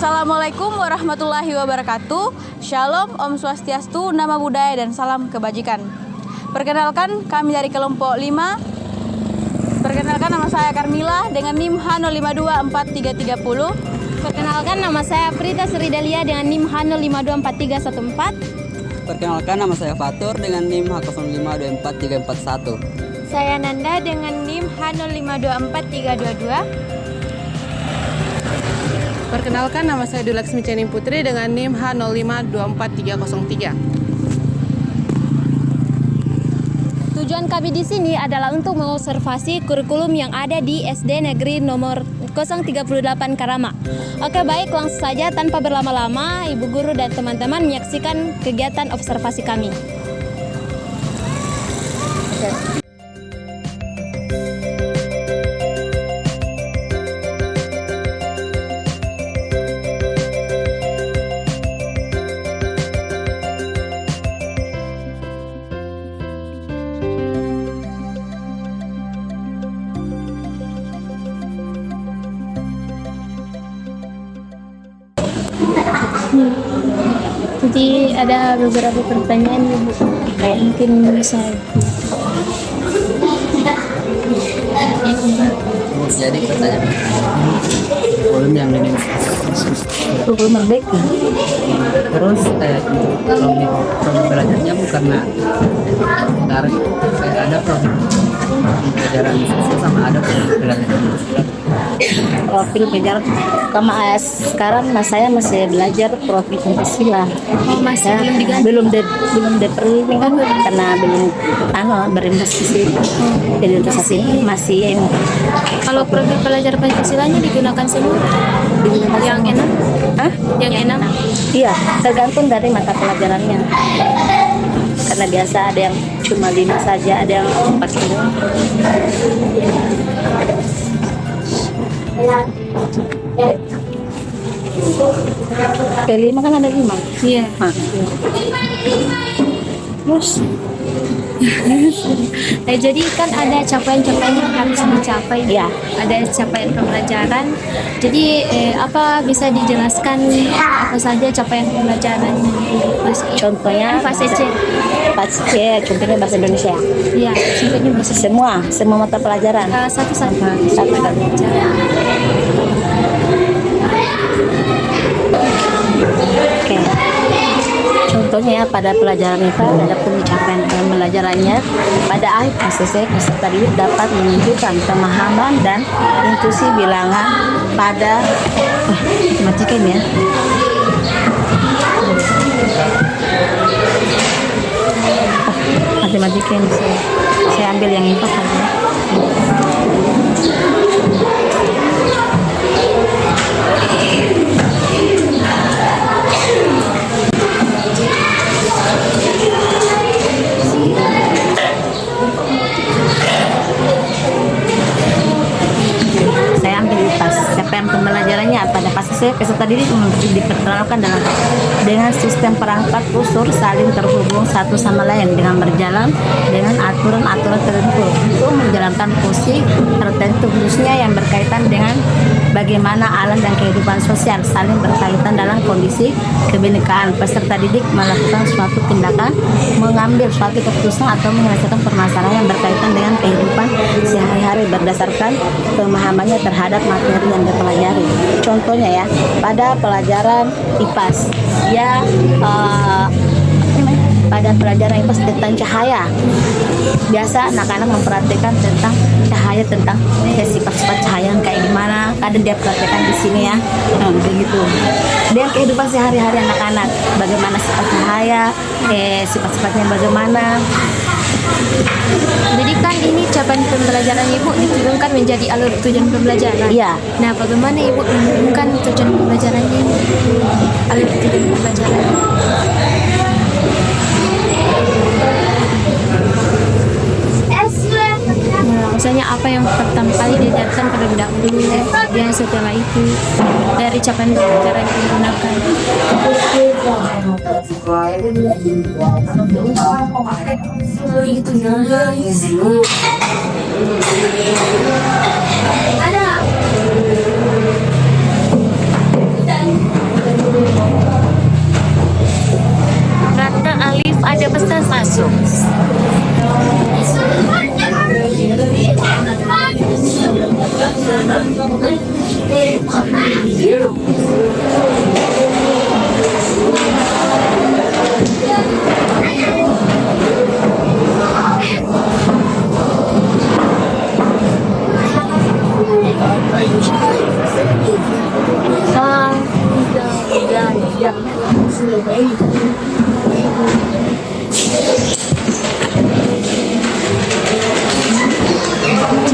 Assalamualaikum warahmatullahi wabarakatuh. Shalom, Om Swastiastu, Nama Budaya dan salam kebajikan. Perkenalkan, kami dari kelompok 5. Perkenalkan, nama saya Carmila dengan NIM H05243310. Perkenalkan, nama saya Prita Sridalia dengan NIM H05243314. Perkenalkan, nama saya Fatur dengan NIM H05243341. Saya Nanda dengan NIM H05243222. Perkenalkan, nama saya Dulaksmi Cening Putri dengan NIM H05243303. Tujuan kami di sini adalah untuk mengobservasi kurikulum yang ada di SD Negeri nomor 038 Karama. Oke, baik, langsung saja tanpa berlama-lama, Ibu Guru dan teman-teman menyaksikan kegiatan observasi kami. Jadi ada beberapa pertanyaan Ibu, mungkin bisa. Jadi pertanyaan kurikulum yang ini Kurikulum merdeka. terus program belajarnya bukan sekarang ada program pelajaran sosial sama ada program belajaran sosial. Profil belajar sekarang saya masih belajar profil Pancasila. Masih belum diganti. belum dipilih kan karena belum berinvestasi investasi masih Kalau profil pelajar Pancasilanya digunakan semua? Yang enak? Yang enak? iya tergantung dari mata pelajarannya karena biasa ada yang cuma 5 saja, ada yang 4 semua. Kelima kan ada 5. Iya. Terus Jadi kan ada capaian-capaian yang harus dicapai. ya, Ada capaian pembelajaran. Jadi apa bisa dijelaskan apa saja capaian pembelajaran? contohnya fase C. contohnya bahasa Indonesia. Iya, contohnya bahasa Semua mata pelajaran. satu-satu. Oke. Contohnya pada pelajaran IPA ada pencapaian pembelajarannya pada akhir proses peserta didik dapat menunjukkan pemahaman dan intuisi bilangan pada matikan ya. Matematikan saya ambil yang IPA saja. Saya ambil pas capaian pembelajarannya pada fase C peserta didik diperkenalkan dengan sistem perangkat unsur saling terhubung satu sama lain dengan berjalan dengan aturan-aturan tertentu untuk menjalankan fungsi tertentu khususnya yang berkaitan dengan bagaimana alam dan kehidupan sosial saling berkaitan dalam kondisi kebinekaan. Peserta didik melakukan suatu tindakan, mengambil suatu keputusan atau menyelesaikan permasalahan yang berkaitan dengan kehidupan sehari-hari berdasarkan pemahamannya terhadap materi yang dipelajari. Contohnya ya, pada pelajaran IPAS ya pada pelajaran IPAS tentang cahaya. Biasa anak-anak memperhatikan tentang cahaya, tentang sifat-sifat cahaya yang kayak gimana. Kadang dia perhatikan di sini ya, begitu. Dan kehidupan sehari-hari anak-anak, bagaimana sifat cahaya, sifat-sifatnya bagaimana. Jadi kan ini capaian pembelajaran Ibu diturunkan menjadi alur tujuan pembelajaran. Iya. Nah, bagaimana Ibu menurunkan tujuan pembelajarannya ini? Alur tujuan pembelajaran. Nah, misalnya apa yang pertama kali diajarkan terlebih dahulu, dan setelah itu dari capaian pembelajaran yang digunakan. Ada.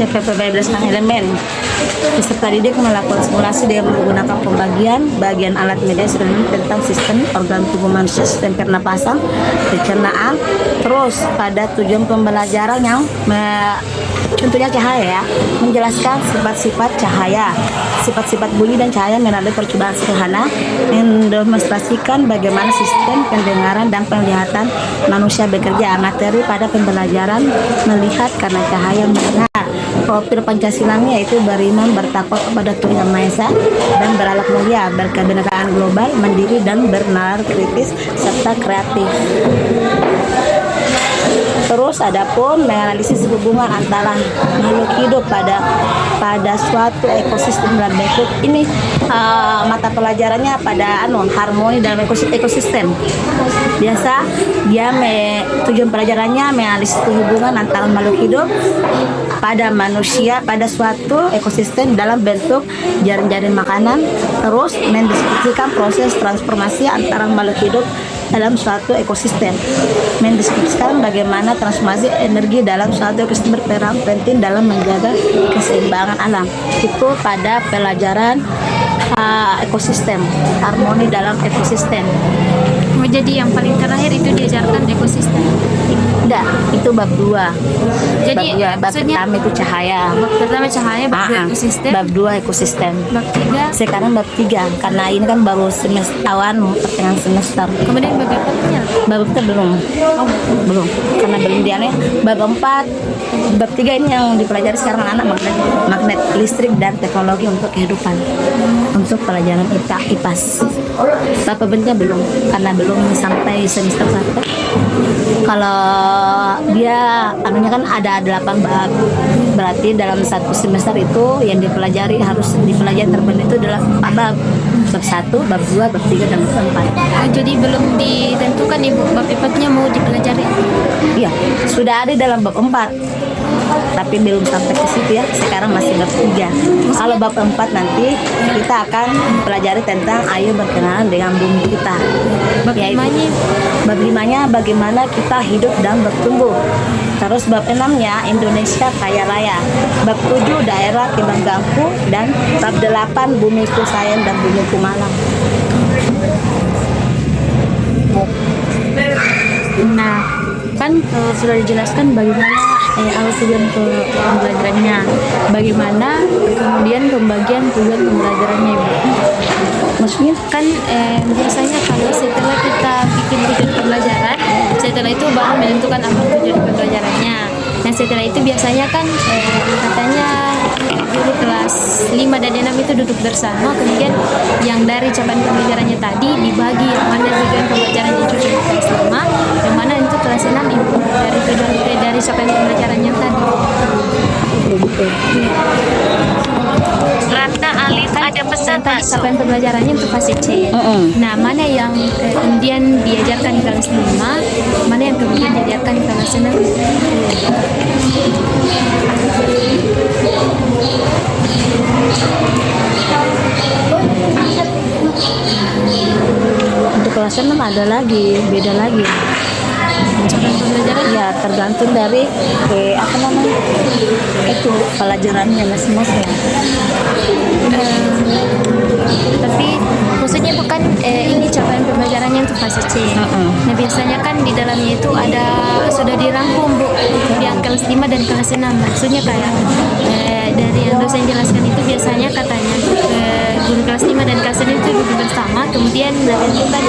CPP berdasarkan elemen. Peserta didik melakukan simulasi dengan menggunakan bagian alat media tentang sistem organ tubuh manusia, sistem pernapasan, pencernaan. Terus pada tujuan pembelajaran yang contohnya cahaya ya, menjelaskan sifat-sifat cahaya, sifat-sifat bunyi dan cahaya melalui percobaan sederhana, mendemonstrasikan bagaimana sistem pendengaran dan penglihatan manusia bekerja. Materi pada pembelajaran melihat karena cahaya mendengar. Profil Pancasilanya yaitu beriman, bertakwa kepada Tuhan Yang Maha Esa dan berakhlak mulia, berkebenaran global, mandiri dan bernalar kritis serta kreatif. Terus adapun menganalisis hubungan antara makhluk hidup pada suatu ekosistem dalam bentuk ini, mata pelajarannya pada harmoni dalam ekosistem. Biasa dia tujuan pelajarannya menganalisis hubungan antara makhluk hidup pada manusia pada suatu ekosistem dalam bentuk jaring-jaring makanan. Terus mendeskripsikan proses transformasi antara makhluk hidup dalam suatu ekosistem, mendeskripsikan bagaimana transformasi energi dalam suatu ekosistem berperan penting dalam menjaga keseimbangan alam. Itu pada pelajaran ekosistem, harmoni dalam ekosistem. Jadi yang paling terakhir itu diajarkan ekosistem. Enggak, itu bab 2. Jadi bab maksudnya pertama itu cahaya. Bab pertama cahaya, bab 2 ekosistem. Bab 2 ekosistem. Bab 3. Sekarang bab 3 karena ini kan baru semester awan pertengahan semester. Kemudian bab 4-nya? Bab 4 belum. Belum. Karena belum diane. Bab 4, bab 3 ini yang dipelajari sekarang anak magnet listrik dan teknologi untuk kehidupan. Untuk pelajaran IPAS. Bab pentingnya belum karena belum sampai semester 1. Kalau dia anunya kan ada 8 bab. Berarti dalam satu semester itu yang harus dipelajari terbanyak itu adalah 4 bab. Bab 1, bab 2, bab 3 dan bab 4. Jadi belum ditentukan Ibu bab 4-nya mau dipelajari. Iya, sudah ada dalam bab 4. Tapi belum sampai ke situ ya. Sekarang masih bab 3. Kalau bab 4 nanti kita akan pelajari tentang ayo berkenalan dengan bumi kita. Bab 5-nya? Bab 5-nya bagaimana kita hidup dan bertumbuh. Terus bab 6-nya Indonesia Kaya Raya. Bab 7 daerah kebanggaanku dan bab 8 bumiku sayang dan bumiku malam. Nah, kan sudah dijelaskan bagaimana awal tujuan pembelajarannya, bagaimana kemudian pembagian tujuan pembelajarannya, Ibu. Maksudnya Kan biasanya kalau setelah kita bikin tujuan pembelajaran, setelah itu baru menentukan apa tujuan pembelajarannya. Nah setelah itu biasanya kan katanya dulu kelas 5 dan 6 itu duduk bersama, kemudian yang dari capaian pembelajarannya tadi dibagi yang mana tujuan pembelajaran yang cocok untuk kelas 5, yang mana untuk kelas 6 Ibu dari tujuan dari capaian pembelajarannya tadi. Ratna Alif ada pesan Tadi masuk. capaian pembelajarannya untuk fase C. Nah, mana yang kemudian diajarkan di kelas 5, mana yang kemudian diajarkan di kelas 6? untuk kelas 6 ada lagi, beda lagi. Capaian pembelajaran Ya tergantung dari apa namanya itu pelajarannya masing-masing. tapi maksudnya bukan ini capaian pembelajarannya untuk fase C. Nah biasanya kan di dalamnya itu ada sudah dirangkum Bu untuk yang kelas 5 dan kelas 6. Maksudnya kayak dari yang dosen jelaskan itu biasanya katanya guru kelas 5 dan kelas 6 itu duduk bersama, kemudian menentukan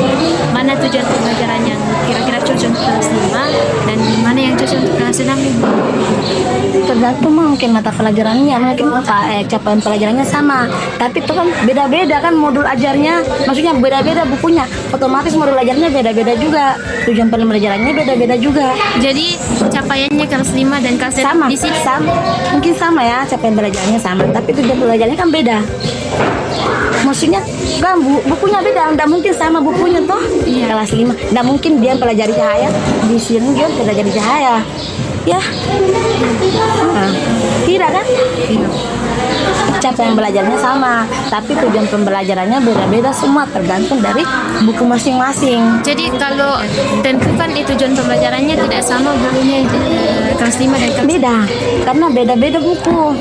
mana tujuan pembelajaran yang kira-kira cocok untuk kelas 5 dan mana yang cocok untuk kelas 6 Ibu. tergantung mungkin mata pelajarannya, mungkin capaian pelajarannya sama, tapi itu kan beda-beda kan modul ajarnya, maksudnya beda-beda bukunya, otomatis modul ajarnya beda-beda juga, tujuan pembelajarannya beda-beda juga. Jadi capaiannya kelas 5 dan kelas 6 Sama, di sini sama, mungkin sama ya, capaian belajarnya sama, tapi tujuan pelajarannya kan beda. Maksudnya kan bukunya beda, nggak mungkin sama bukunya toh. Kelas 5, nggak mungkin dia pelajari cahaya, di sini dia pelajari cahaya. Ya, tidak kan? Capaian belajarnya sama, tapi tujuan pembelajarannya beda-beda semua, tergantung dari buku masing-masing. Jadi kalau tentukan itu tujuan pembelajarannya tidak sama bukunya kelas 5 dan kelas Beda, karena beda-beda buku.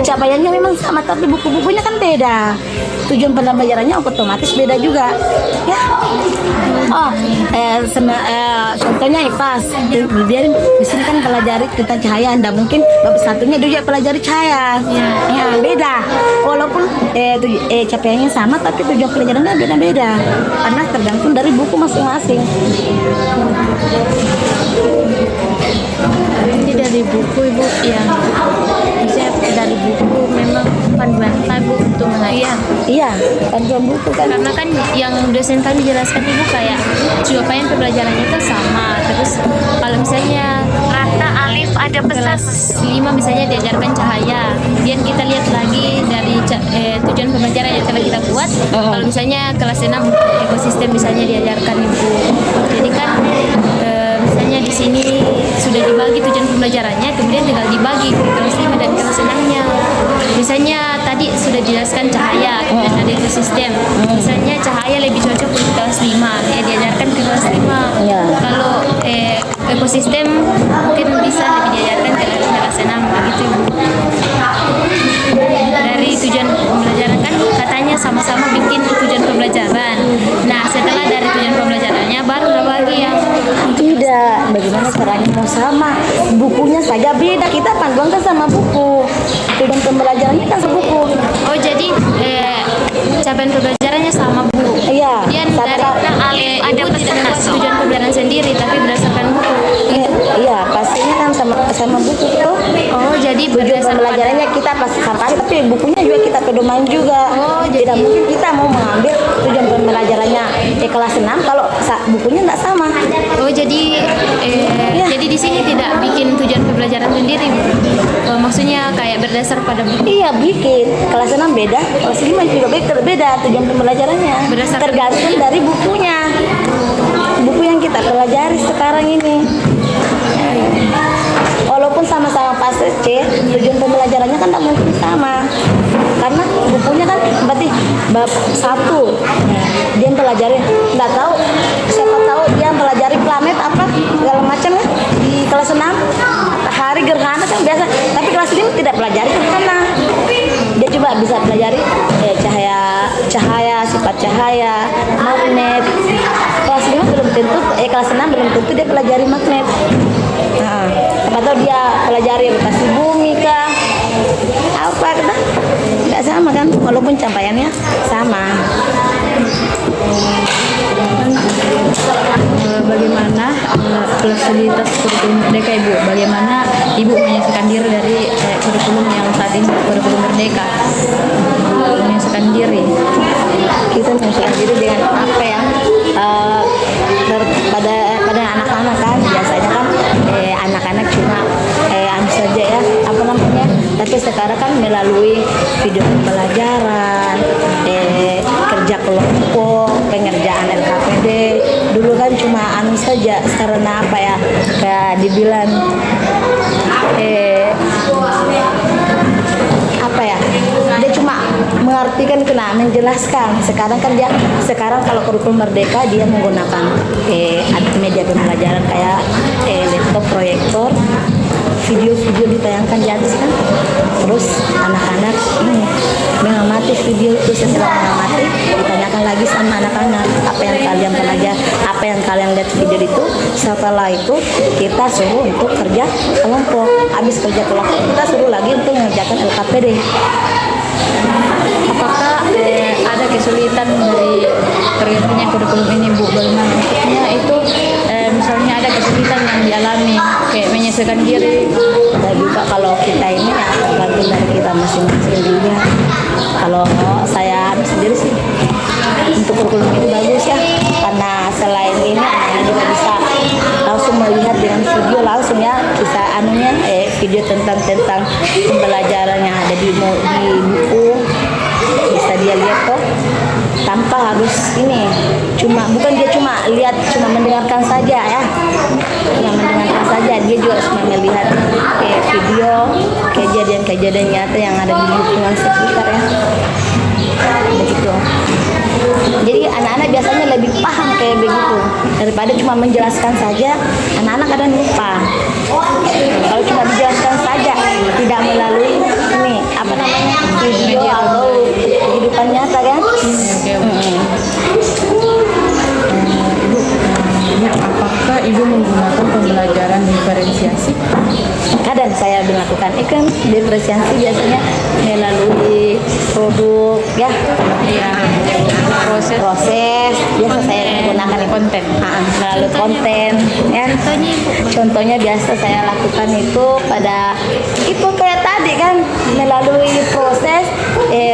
Capaiannya memang sama, tapi buku-bukunya kan beda. Tujuan pembelajarannya otomatis beda juga. Ya. Oh, contohnya IPAS. Dia di sini kan pelajari tentang cahaya, ndak mungkin bab satunya dia pelajari cahaya. Ya, beda. Walaupun capaiannya sama, tapi tujuan pelajarannya beda-beda. Karena tergantung dari buku masing-masing. Jadi dari buku Ibu yang saya dari buku memang panduan Bu untuk mengajar. Iya, panduan buku kan. Karena kan yang dosen kami jelaskan Ibu kayak capaian pembelajarannya itu sama. Terus kalau misalnya kata alif ada kelas 5 misalnya diajarkan cahaya, kemudian kita lihat lagi dari tujuan pembelajaran yang telah kita buat. Kalau misalnya kelas 6 ekosistem misalnya diajarkan Ibu. Jadi kan misalnya di sini sudah dibagi tujuan pembelajarannya, kemudian tinggal dibagi ke kelas 5 dan kelas 6-nya. Misalnya tadi sudah dijelaskan cahaya, kemudian ada ekosistem. Misalnya cahaya lebih cocok untuk kelas 5, ya diajarkan ke kelas 5. Ya. Kalau ekosistem mungkin bisa lebih diajarkan ke kelas 6 begitu. Dari tujuan pembelajaran kan katanya sama-sama bikin tujuan pembelajaran. Nah, setelah dari tujuan pembelajarannya baru bagi yang Tidak, bagaimana caranya mau sama? Bukunya saja beda, kita panduan kan sama buku. Tujuan pembelajarannya kan sebuku. Oh, jadi capaian pembelajarannya sama Bu. Iya, Kemudian sama dari Kak. Ibu tidak membuat tujuan pembelajaran sendiri, tapi berdasarkan buku. Iya, pastinya kan sama buku tuh. Oh, jadi Tujuan berdasarkan pembelajarannya kita pasti sama, tapi bukunya juga kita pedoman juga. Oh, Tidak mungkin kita mau mengambil tujuan pembelajarannya kelas 6 kalau bukunya nggak sama. Oh, jadi jadi di sini tidak bikin tujuan pembelajaran sendiri, Bu. Oh, maksudnya kayak berdasar pada buku. Iya, bikin. Kelas 6 beda, kelas 5 juga beda tujuan pembelajarannya. Berdasarkan Tergantung dari bukunya. Buku yang kita pelajari sekarang ini. Walaupun sama-sama fase C, tujuan pembelajarannya kan tak mungkin sama. Karena bukunya kan berarti bab 1 dia pelajari, nggak tahu, siapa tahu dia pelajari planet apa segala macam ya di kelas 6 hari gerhana kan biasa, tapi kelas 5 tidak pelajari gerhana. Dia coba bisa pelajari cahaya, sifat cahaya, magnet. Kelas 5 belum tentu, kelas 6 belum tentu dia pelajari magnet. Nah, atau dia pelajari rotasi bumi kah? Apa kita? Nggak sama kan, walaupun capaiannya sama. Bagaimana fleksibilitas kurikulum Merdeka Ibu? Bagaimana Ibu menyesuaikan diri dari kurikulum yang saat ini kurikulum Merdeka? Menyesuaikan diri. Kita menyesuaikan diri dengan apa yang pada anak-anak kan biasanya kan anak-anak cuma anu saja ya apa namanya, tapi sekarang kan melalui video pembelajaran, kerja kelompok, pengerjaan LKPD. Dulu kan cuma anu saja, karena apa ya, kayak dibilang apa ya, dia cuma mengartikan kena menjelaskan. Sekarang kan kalau kurikulum Merdeka dia menggunakan media pembelajaran kayak laptop, proyektor, video-video ditayangkan di atas kan. Terus anak-anak ini mengamati video itu, setelah mengamati ditanyakan lagi sama anak-anak apa yang kalian pelajari, apa yang kalian lihat video itu. Setelah itu kita suruh untuk kerja kelompok. Habis kerja kelompok kita suruh lagi untuk mengerjakan LKPD. Apakah ada kesulitan dari tergantinya kurikulum ini, Bu? Bagaimana maksudnya itu misalnya ada kesulitan yang dialami kayak menyesuaikan diri? Ada juga kalau kita ini ya tergantung dari kita masing-masing juga. Kalau saya sendiri sih untuk kurikulum itu bagus ya, karena selain ini anak-anak juga bisa langsung melihat dengan video langsung ya, bisa video tentang pembelajaran yang ada di buku, bisa dia lihat kok tanpa harus ini, bukan dia cuma lihat, cuma mendengarkan saja ya, cuma mendengarkan saja, dia juga cuma melihat video kejadian-kejadian nyata yang ada di lingkungan sekitar ya, begitu. Jadi anak-anak biasanya lebih paham kayak begitu daripada cuma menjelaskan saja. Anak-anak kadang lupa. Kalau cuma dijelaskan saja, tidak melalui ini video atau kehidupan nyata kan. Apakah Ibu menggunakan pembelajaran diferensiasi? Kadang saya melakukan ikan diferensiasi biasanya melalui produk ya, proses biasa saya menggunakan konten, melalui konten ya. Contohnya biasa saya lakukan itu pada itu kayak tadi kan, melalui proses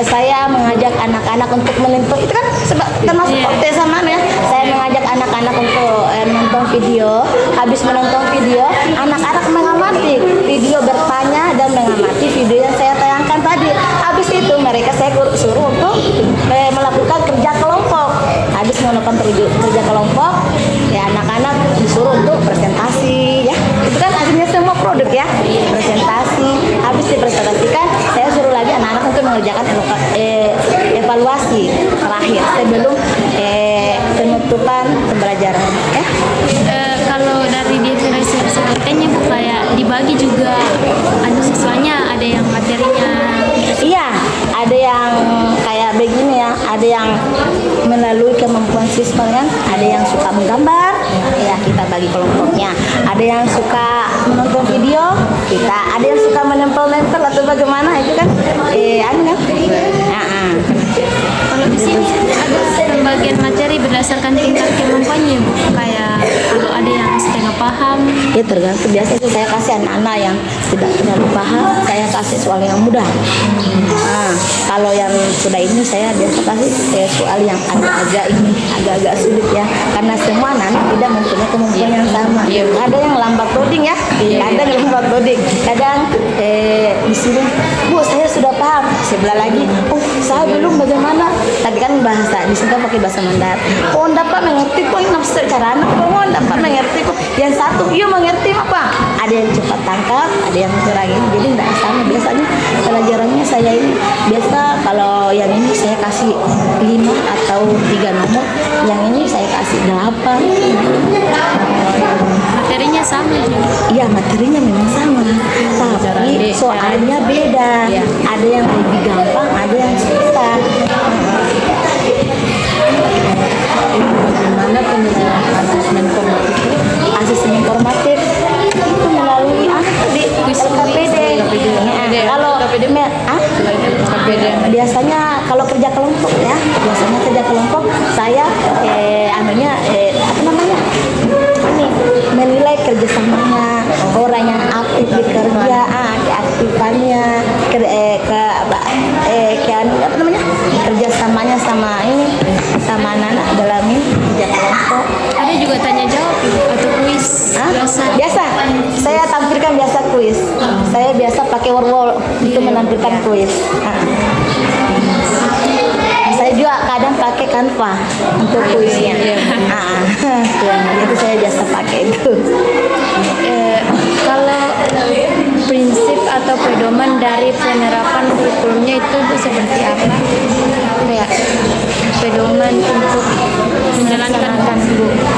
saya mengajak anak-anak untuk menonton itu kan termasuk konten sama ya. Saya mengajak anak-anak untuk menonton video. Habis menonton video, anak-anak mengamati video, bertanya dan mengamati video yang saya tayangkan tadi. Habis itu mereka saya suruh untuk melakukan kerja kelompok. Habis melakukan kerja kelompok, ya anak-anak disuruh untuk presentasi ya. Itu kan hasilnya semua produk ya, presentasi. Habis dipresentasikan, saya suruh lagi anak-anak untuk mengerjakan evaluasi terakhir sebelum penutupan pembelajaran ya. Kalau dari diferensiasi kontennya Bu, kayak dibagi juga siswanya, ada yang materinya. Iya, ada yang kayak begini ya, ada yang melalui kemampuan siswa kan, ada yang suka menggambar, ya kita bagi kelompoknya. Ada yang suka menonton video, ada yang suka menempel-nempel atau bagaimana itu kan, Kalau di sini ada pembagian materi berdasarkan tingkat kemampuannya Bu, kayak kalau ada yang setengah paham. Ya tergantung, biasa itu saya kasih anak-anak yang tidak terlalu paham, saya kasih soal yang mudah. Kalau yang sudah ini saya biasa kasih soal yang agak-agak sulit ya, karena semua anak tidak mempunyai kemampuan yang sama. Ada yang lambat loading ya, kadang yang lambat loading, kadang di sini Bu saya sudah paham, sebelah lagi saya belum, bagaimana, tapi kan bahasa di sini pakai bahasa Mandarin. Dapat mengerti kok ini secara anak, dapat mengerti kok. Yang satu mengerti apa, ada yang cepat tangkap, ada yang kurang ini, jadi tidak sama. Biasanya pelajarannya saya ini biasa, kalau yang ini saya kasih 5 atau 3 nomor, yang ini saya kasih 8. Materinya sama juga. Iya, materinya memang sama, tapi soalnya beda. Ada yang lebih gampang, ada yang susah. Bagaimana penilaian asesmen formatif? Asesmen formatif itu melalui KPD. Kalau biasanya kalau kerja kelompok ya, saya menilai kerjasamanya, orang yang aktif bekerja, keaktifannya, kerjasamanya sama anak dalam kerja kelompok. Ada juga tanya jawab atau kuis Biasa, saya tampilkan biasa kuis. Saya biasa pakai wall untuk menampilkan kuis. Saya juga kadang pakai Canva untuk kuisnya. Itu saya biasa pakai itu. Kalau prinsip atau pedoman dari penerapan kurikulumnya itu seperti apa? Kayak pedoman untuk menjalankan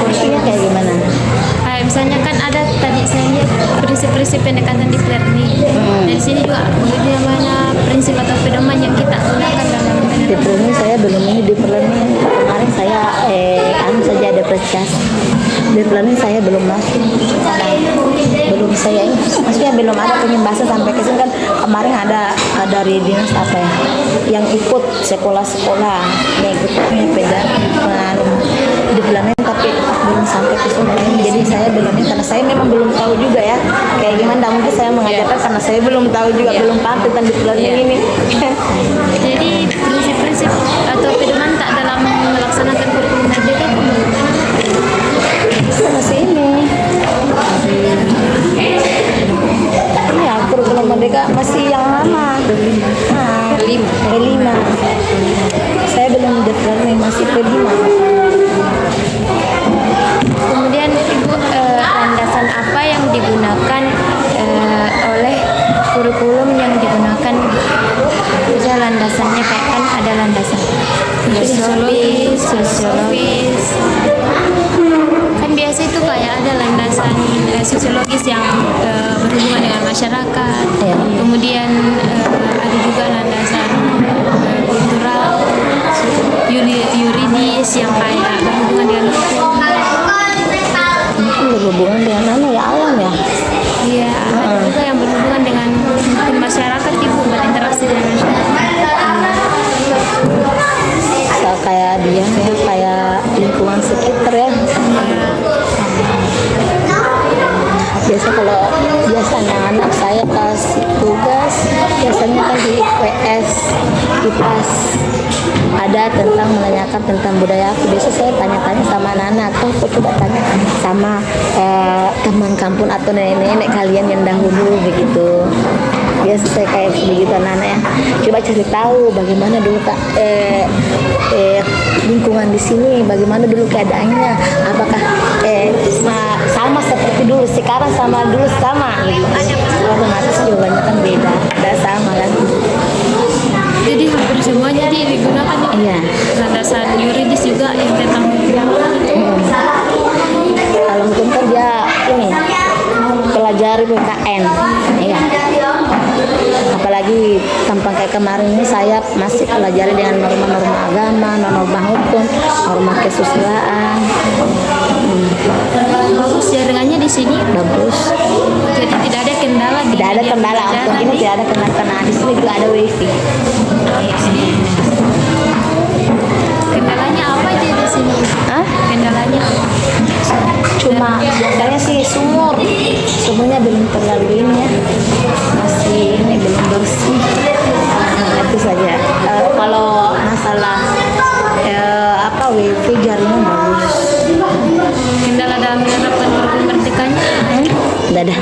Kursnya kayak gimana? Misalnya kan ada tadi saya lihat prinsip-prinsip pendekatan deep learning. Dari sini juga bagaimana prinsip atau pedoman yang kita gunakan dalam Deep learning saya belum deep learning. Kemarin saya saja ada apresiasi. Deep learning saya belum masuk. Belum saya maksudnya belum ada penyembasan sampai ke sini kan. Kemarin ada dari dinas apa ya, yang ikut sekolah-sekolah yang ikut beda deep learning, tapi belum sampai ke situ. Jadi saya belum ini karena saya memang belum tahu juga ya kayak gimana. Mungkin saya mengajarkan karena saya belum tahu juga, belum paham tentang diklat ini. Jadi prinsip-prinsip atau pedoman tak dalam melaksanakan kurikulum merdeka itu Masih ini. Iya, kurikulum merdeka masih yang lama. P5. Saya belum daftar nih, masih P5. kemudian Ibu landasan apa yang digunakan oleh kurikulum yang digunakan bisa landasannya kayak kan ada landasan filosofis, sosiologis kan biasa itu kayak ada landasan sosiologis yang berhubungan dengan masyarakat kemudian ada juga landasan kultural yuridis yang kayak berhubungan dengan hukum Mungkin berhubungan dengan ya alam ya. iya ada juga yang berhubungan dengan masyarakat ibu berinteraksi dengan masyarakat So, kayak dia ya, kayak lingkungan sekitar ya. Biasa kalau anak-anak saya kasih tugas biasanya kan di PS IPAS ada tentang menanyakan tentang budaya aku. Biasa saya tanya-tanya sama anak-anak, aku coba tanya sama teman kampung atau nenek-nenek kalian yang dahulu begitu. Biasa saya kayak begitu anak-anak ya. Coba cari tahu bagaimana dulu lingkungan di sini, bagaimana dulu keadaannya, apakah sama seperti dulu, sekarang sama dulu sama gitu. Otomatis jawabannya kan beda, tidak sama kan. jadi hampir semuanya digunakan Iya. landasan yuridis juga yang tentang Kalau hukum kan dia ini pelajari PKN, iya. Apalagi tampang kayak kemarin ini saya masih pelajari dengan norma-norma agama, norma hukum, norma kesusilaan. bagus jaringannya di sini Bagus. jadi tidak ada kendala di Tidak ada dunia kendala untuk pelajaran ini, tidak ada kendala karena di sini juga ada wifi. kendalanya apa aja di sini Hah? kendalanya apa Cuma biasanya sih sumurnya belum terlalu ini ya, masih ini belum bersih. Itu saja. Kalau masalah wifi jaringan bagus. kendala dalam menerapkan kurikulum merdekanya Tidak ada.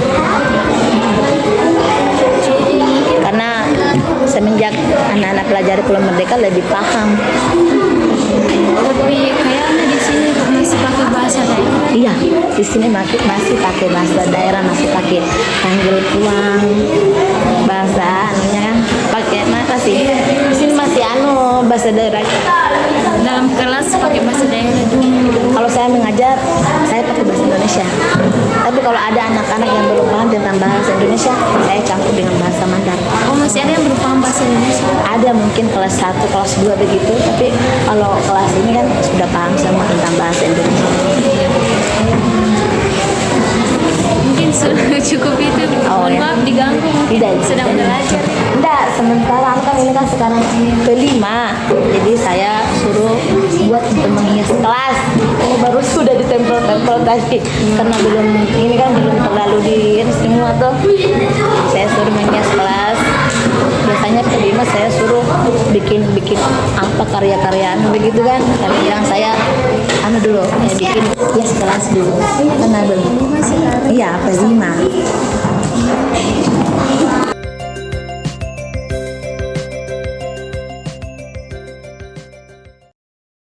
Karena semenjak anak-anak pelajari kurikulum merdeka lebih paham. tapi kayaknya di sini masih pakai bahasa daerah Iya, di sini masih pakai bahasa daerah, masih pakai panggil puang, bahasa anunya kan, pakai mana sih? Di sini masih bahasa daerah. dalam kelas pakai bahasa daerah juga Kalau saya mengajar, saya pakai bahasa Indonesia. Tapi kalau ada anak-anak yang belum paham tentang bahasa Indonesia, saya campur dengan bahasa Mandarin. oh masih ada yang berpaham bahasa Indonesia Ada mungkin kelas 1, kelas 2 begitu, tapi kalau kelas ini kan sudah paham semua tentang bahasa Indonesia. mungkin sudah cukup itu Oh, mohon ya. maaf diganggu mungkin Tidak, sedang belajar Enggak, sementara kan ini kan sekarang ke-5. Jadi saya suruh buat untuk menghias kelas. Ini baru sudah ditempel-tempel tadi. Karena belum ini kan belum terlalu di semua tuh. Saya suruh menghias kelas. Biasanya ke-5 saya suruh bikin apa karya-karyaan begitu kan. Tapi yang saya dulu bikin hias kelas dulu. Karena belum. Iya, ke-5.